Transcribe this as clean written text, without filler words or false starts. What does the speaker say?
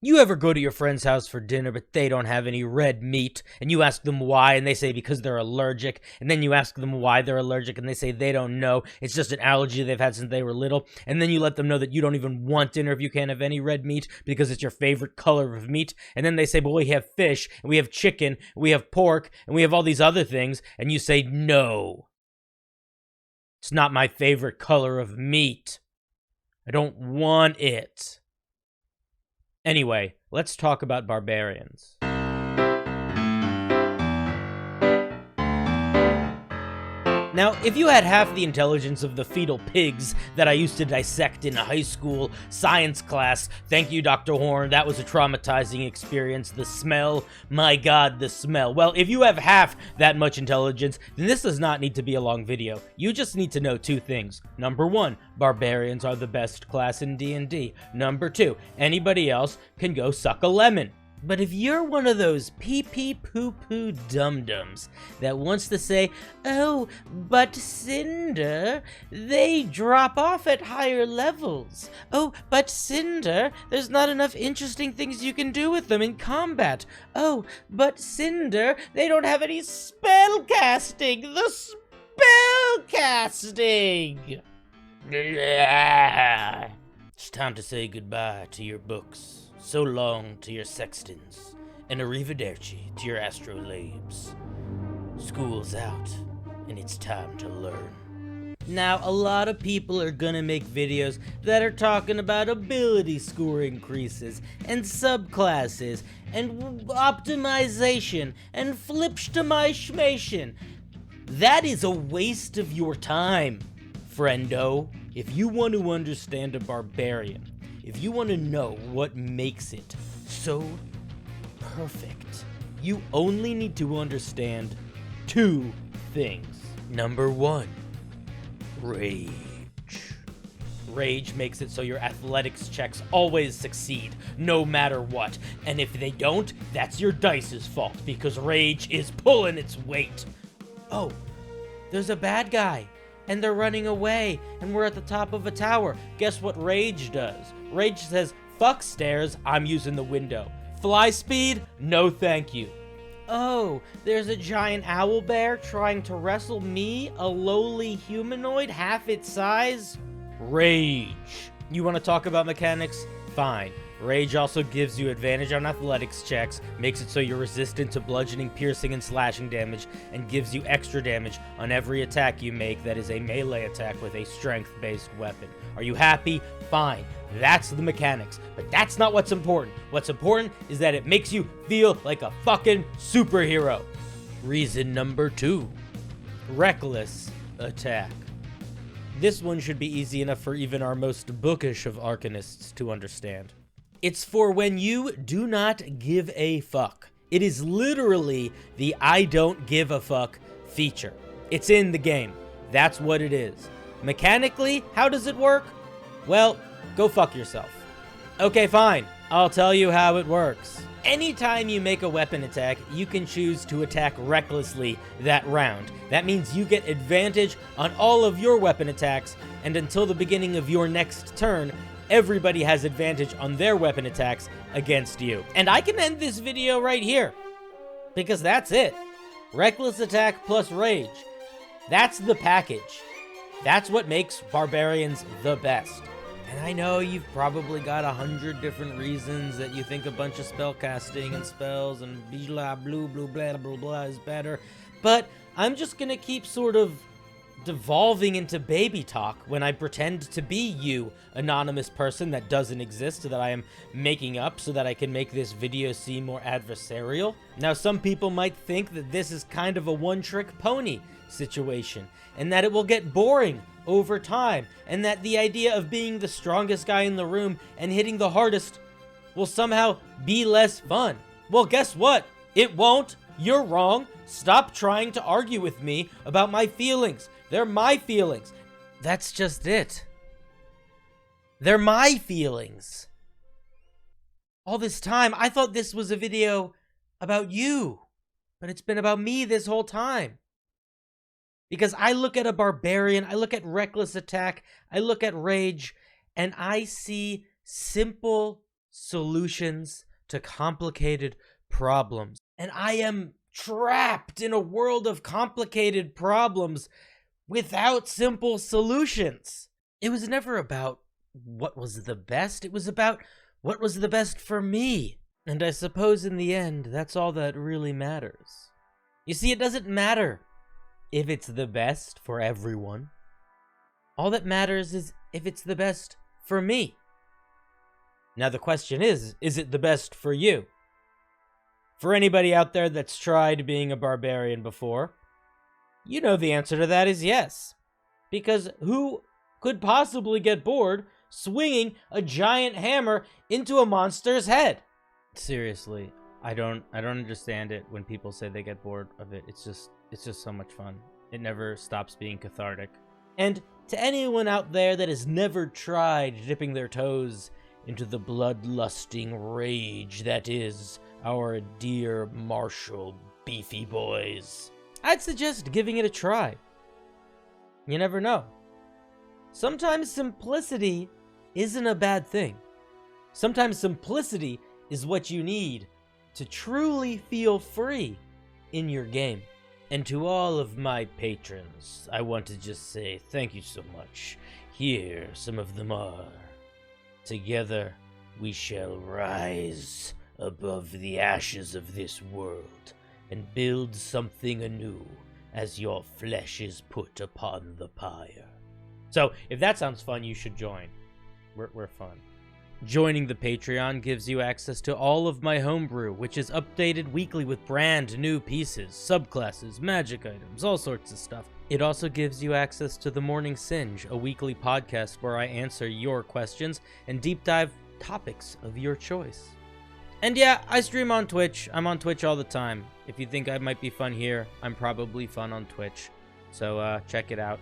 You ever go to your friend's house for dinner, but they don't have any red meat, and you ask them why, and they say because they're allergic, and then you ask them why they're allergic, and they say they don't know, it's just an allergy they've had since they were little, and then you let them know that you don't even want dinner if you can't have any red meat because it's your favorite color of meat, and then they say, but we have fish, and we have chicken, and we have pork, and we have all these other things, and you say, no. It's not my favorite color of meat. I don't want it. Anyway, let's talk about Barbarians. Now, if you had half the intelligence of the fetal pigs that I used to dissect in a high school science class, thank you, Dr. Horn, that was a traumatizing experience. The smell, my god, the smell. Well, if you have half that much intelligence, then this does not need to be a long video. You just need to know two things. Number one, Barbarians are the best class in D&D. Number two, anybody else can go suck a lemon. But if you're one of those pee-pee-poo-poo dum-dums that wants to say, oh, but Cinder, they drop off at higher levels. Oh, but Cinder, there's not enough interesting things you can do with them in combat. Oh, but Cinder, they don't have any spell casting. The spell casting! It's time to say goodbye to your books. So long to your sextons, and arrivederci to your astrolabes. School's out, and it's time to learn. Now, a lot of people are gonna make videos that are talking about ability score increases, and subclasses, and optimization, and flipstomization. That is a waste of your time, friendo. If you want to understand a barbarian, if you want to know what makes it so perfect, you only need to understand two things. Number one, rage. Rage makes it so your athletics checks always succeed, no matter what. And if they don't, that's your dice's fault, because rage is pulling its weight. Oh, there's a bad guy, and they're running away, and we're at the top of a tower. Guess what rage does? Rage says, fuck stairs, I'm using the window. Fly speed? No thank you. Oh, there's a giant owlbear trying to wrestle me, a lowly humanoid half its size? Rage. You want to talk about mechanics? Fine. Rage also gives you advantage on athletics checks, makes it so you're resistant to bludgeoning, piercing, and slashing damage, and gives you extra damage on every attack you make that is a melee attack with a strength-based weapon. Are you happy? Fine. That's the mechanics. But that's not what's important. What's important is that it makes you feel like a fucking superhero. Reason number two. Reckless attack. This one should be easy enough for even our most bookish of arcanists to understand. It's for when you do not give a fuck. It is literally the I don't give a fuck feature. It's in the game. That's what it is. Mechanically, how does it work? Well, go fuck yourself. Okay, fine. I'll tell you how it works. Anytime you make a weapon attack, you can choose to attack recklessly that round. That means you get advantage on all of your weapon attacks, and until the beginning of your next turn, everybody has advantage on their weapon attacks against you. And I can end this video right here, because that's it. Reckless attack plus rage. That's the package. That's what makes Barbarians the best. And I know you've probably got 100 different reasons that you think a bunch of spell casting and spells and blah, blah, blah, blah, blah, blah is better, but I'm just gonna keep sort of devolving into baby talk when I pretend to be you, anonymous person that doesn't exist, that I am making up so that I can make this video seem more adversarial. Now, some people might think that this is kind of a one-trick pony situation, and that it will get boring over time, and that the idea of being the strongest guy in the room and hitting the hardest will somehow be less fun. Well, guess what? It won't. You're wrong. Stop trying to argue with me about my feelings. They're my feelings. That's just it. They're my feelings. All this time, I thought this was a video about you, but it's been about me this whole time. Because I look at a barbarian, I look at reckless attack, I look at rage, and I see simple solutions to complicated problems. And I am trapped in a world of complicated problems without simple solutions. It was never about what was the best. It was about what was the best for me. And I suppose in the end, that's all that really matters. You see, it doesn't matter if it's the best for everyone. All that matters is if it's the best for me. Now the question is it the best for you? For anybody out there that's tried being a barbarian before, you know the answer to that is yes. Because who could possibly get bored swinging a giant hammer into a monster's head? Seriously, I don't understand it when people say they get bored of it. It's just so much fun. It never stops being cathartic. And to anyone out there that has never tried dipping their toes into the bloodlusting rage that is our dear martial beefy boys, I'd suggest giving it a try. You never know. Sometimes simplicity isn't a bad thing. Sometimes simplicity is what you need to truly feel free in your game. And to all of my patrons, I want to just say thank you so much. Here, some of them are. Together, we shall rise above the ashes of this world and build something anew as your flesh is put upon the pyre. So, if that sounds fun, you should join. We're fun. Joining the Patreon gives you access to all of my homebrew, which is updated weekly with brand new pieces, subclasses, magic items, all sorts of stuff. It also gives you access to The Morning Singe, a weekly podcast where I answer your questions and deep dive topics of your choice. And yeah, I stream on Twitch. I'm on Twitch all the time. If you think I might be fun here, I'm probably fun on Twitch. So check it out.